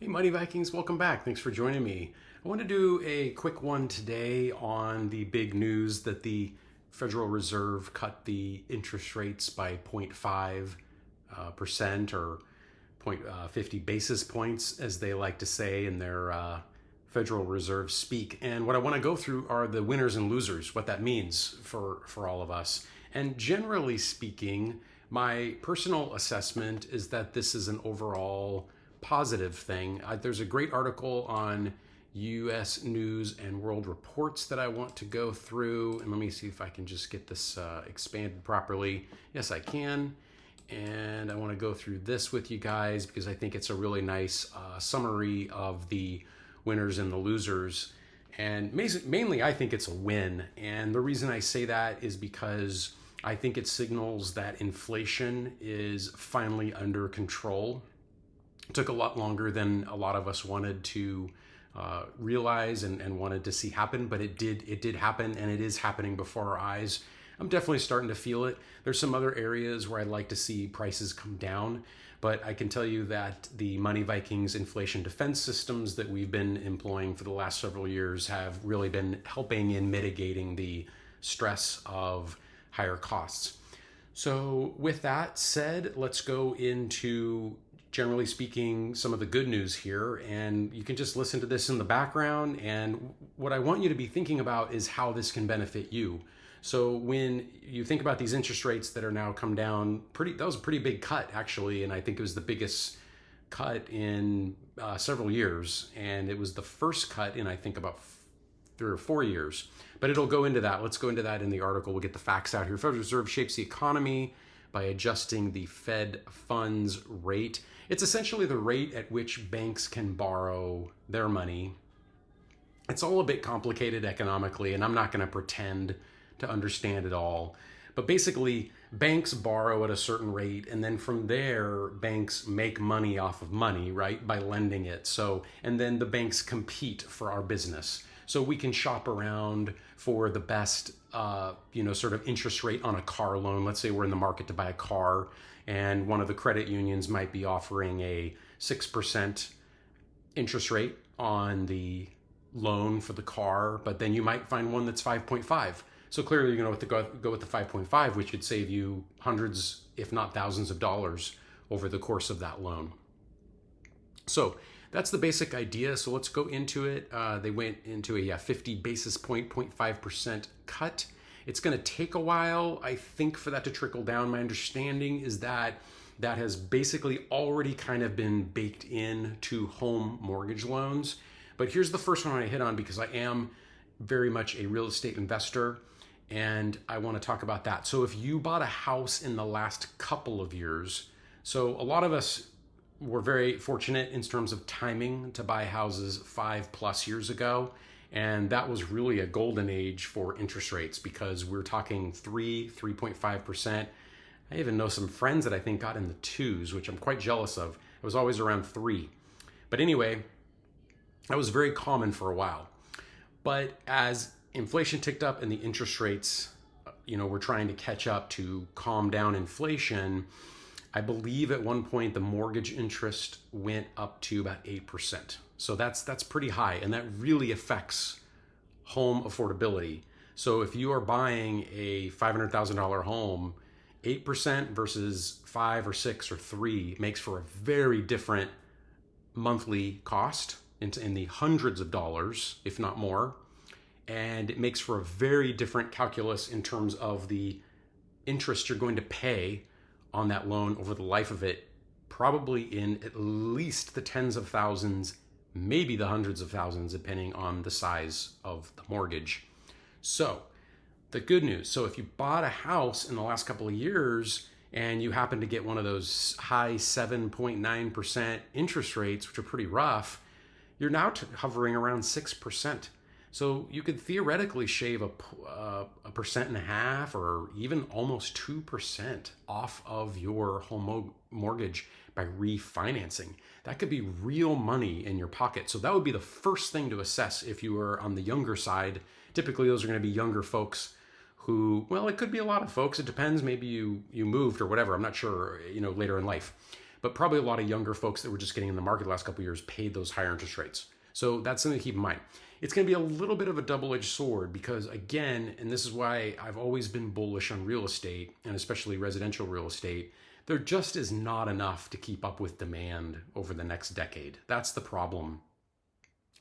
Hey, Money Vikings, welcome back. Thanks for joining me. I want to do a quick one today on the big news that the Federal Reserve cut the interest rates by 0.5% or 0.50 basis points, as they like to say in their Federal Reserve speak. And what I want to go through are the winners and losers, what that means for all of us. And generally speaking, my personal assessment is that this is an overall positive thing. There's a great article on US News and World Reports that I want to go through. And let me see if I can just get this expanded properly. Yes, I can. And I want to go through this with you guys because I think it's a really nice summary of the winners and the losers. And mainly, I think it's a win. And the reason I say that is because I think it signals that inflation is finally under control. It took a lot longer than a lot of us wanted to realize and wanted to see happen, but it did happen, and it is happening before our eyes. I'm definitely starting to feel it. There's some other areas where I'd like to see prices come down, but I can tell you that the Money Vikings inflation defense systems that we've been employing for the last several years have really been helping in mitigating the stress of higher costs. So with that said, let's go into, generally speaking, some of the good news here, and you can just listen to this in the background. And what I want you to be thinking about is how this can benefit you. So when you think about these interest rates that are now come down, that was a pretty big cut actually, and I think it was the biggest cut in several years, and it was the first cut in I think about 3 or 4 years. But it'll go into that. Let's go into that in the article. We'll get the facts out here. Federal Reserve shapes the economy by adjusting the Fed funds rate. It's essentially the rate at which banks can borrow their money. It's all a bit complicated economically, and I'm not going to pretend to understand it all. But basically, banks borrow at a certain rate, and then from there, banks make money off of money, right, by lending it. So, and then the banks compete for our business. So we can shop around for the best, sort of interest rate on a car loan. Let's say we're in the market to buy a car, and one of the credit unions might be offering a 6% interest rate on the loan for the car, but then you might find one that's 5.5. So clearly you're going to go with the 5.5, which would save you hundreds, if not thousands of dollars over the course of that loan. So that's the basic idea. So let's go into it. They went into a 50 basis point, 0.5% cut. It's going to take a while, I think, for that to trickle down. My understanding is that that has basically already kind of been baked in to home mortgage loans. But here's the first one I hit on because I am very much a real estate investor, and I want to talk about that. So if you bought a house in the last couple of years, so a lot of us were very fortunate in terms of timing to buy houses 5+ years ago. And that was really a golden age for interest rates because we're talking 3.5%. I even know some friends that I think got in the 2s, which I'm quite jealous of. It was always around 3. But anyway, that was very common for a while. But as inflation ticked up and the interest rates, were trying to catch up to calm down inflation, I believe at one point the mortgage interest went up to about 8%. So that's pretty high, and that really affects home affordability. So if you are buying a $500,000 home, 8% versus 5 or 6 or 3 makes for a very different monthly cost in the hundreds of dollars, if not more. And it makes for a very different calculus in terms of the interest you're going to pay on that loan over the life of it, probably in at least the tens of thousands, maybe the hundreds of thousands, depending on the size of the mortgage. So the good news, so if you bought a house in the last couple of years and you happen to get one of those high 7.9% interest rates, which are pretty rough, you're now hovering around 6%. So you could theoretically shave a 1.5% or even almost 2% off of your home mortgage by refinancing. That could be real money in your pocket. So that would be the first thing to assess if you are on the younger side. Typically, those are going to be younger folks who, well, it could be a lot of folks. It depends. Maybe you moved or whatever. I'm not sure, later in life. but probably a lot of younger folks that were just getting in the market the last couple of years paid those higher interest rates. So that's something to keep in mind. It's going to be a little bit of a double-edged sword because, again, and this is why I've always been bullish on real estate, and especially residential real estate, there just is not enough to keep up with demand over the next decade. That's the problem.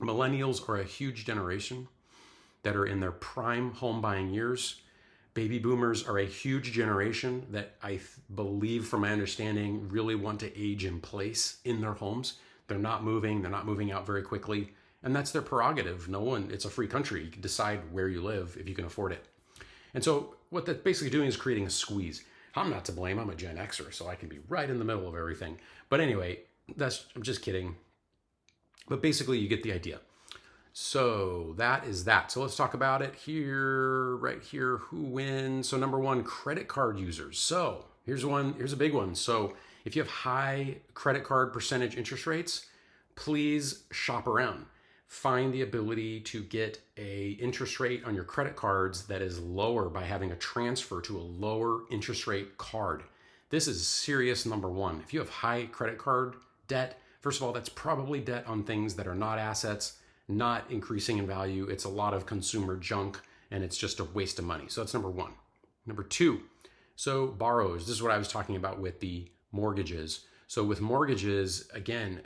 Millennials are a huge generation that are in their prime home buying years. Baby boomers are a huge generation that I believe, from my understanding, really want to age in place in their homes. They're not moving out very quickly. And that's their prerogative. It's a free country. You can decide where you live if you can afford it. And so what that's basically doing is creating a squeeze. I'm not to blame. I'm a Gen Xer, so I can be right in the middle of everything. But anyway, I'm just kidding. But basically, you get the idea. So that is that. So let's talk about it here, right here. Who wins? So number one, credit card users. So here's a big one. So if you have high credit card percentage interest rates, please shop around. Find the ability to get a interest rate on your credit cards that is lower by having a transfer to a lower interest rate card. This is serious number one. If you have high credit card debt, first of all, that's probably debt on things that are not assets, not increasing in value. It's a lot of consumer junk and it's just a waste of money. So that's number one. Number two, so borrowers. This is what I was talking about with the mortgages. So with mortgages, again,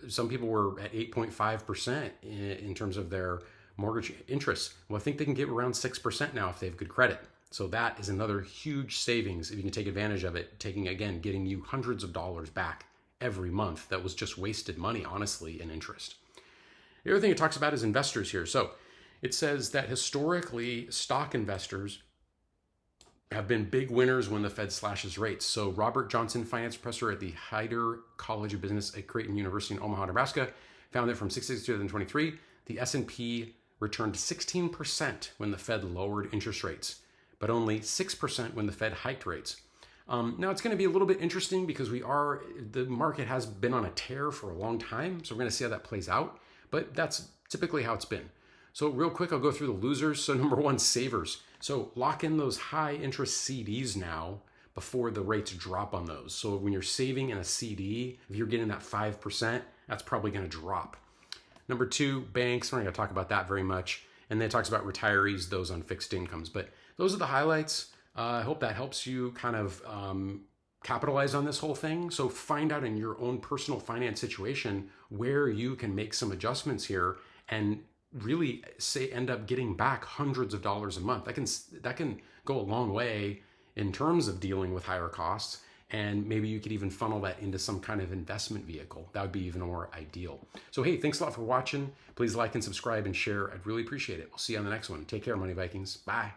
some people were at 8.5% in terms of their mortgage interest. Well, I think they can get around 6% now if they have good credit. So that is another huge savings if you can take advantage of it, getting you hundreds of dollars back every month. That was just wasted money, honestly, in interest. The other thing it talks about is investors here. So it says that historically, stock investors have been big winners when the Fed slashes rates. So Robert Johnson, finance professor at the Hyder College of Business at Creighton University in Omaha, Nebraska, found that from 2016 to 2023, the S&P returned 16% when the Fed lowered interest rates, but only 6% when the Fed hiked rates. Now it's going to be a little bit interesting because the market has been on a tear for a long time. So we're going to see how that plays out. But that's typically how it's been. So real quick, I'll go through the losers. So number one, savers. So lock in those high interest CDs now before the rates drop on those. So when you're saving in a CD, if you're getting that 5%, that's probably going to drop. Number two, banks. We're not going to talk about that very much. And then it talks about retirees, those on fixed incomes. But those are the highlights. I hope that helps you kind of capitalize on this whole thing. So find out in your own personal finance situation where you can make some adjustments here and really end up getting back hundreds of dollars a month. That can go a long way in terms of dealing with higher costs. And maybe you could even funnel that into some kind of investment vehicle. That would be even more ideal. So hey, thanks a lot for watching. Please like and subscribe and share. I'd really appreciate it. We'll see you on the next one. Take care, Money Vikings. Bye.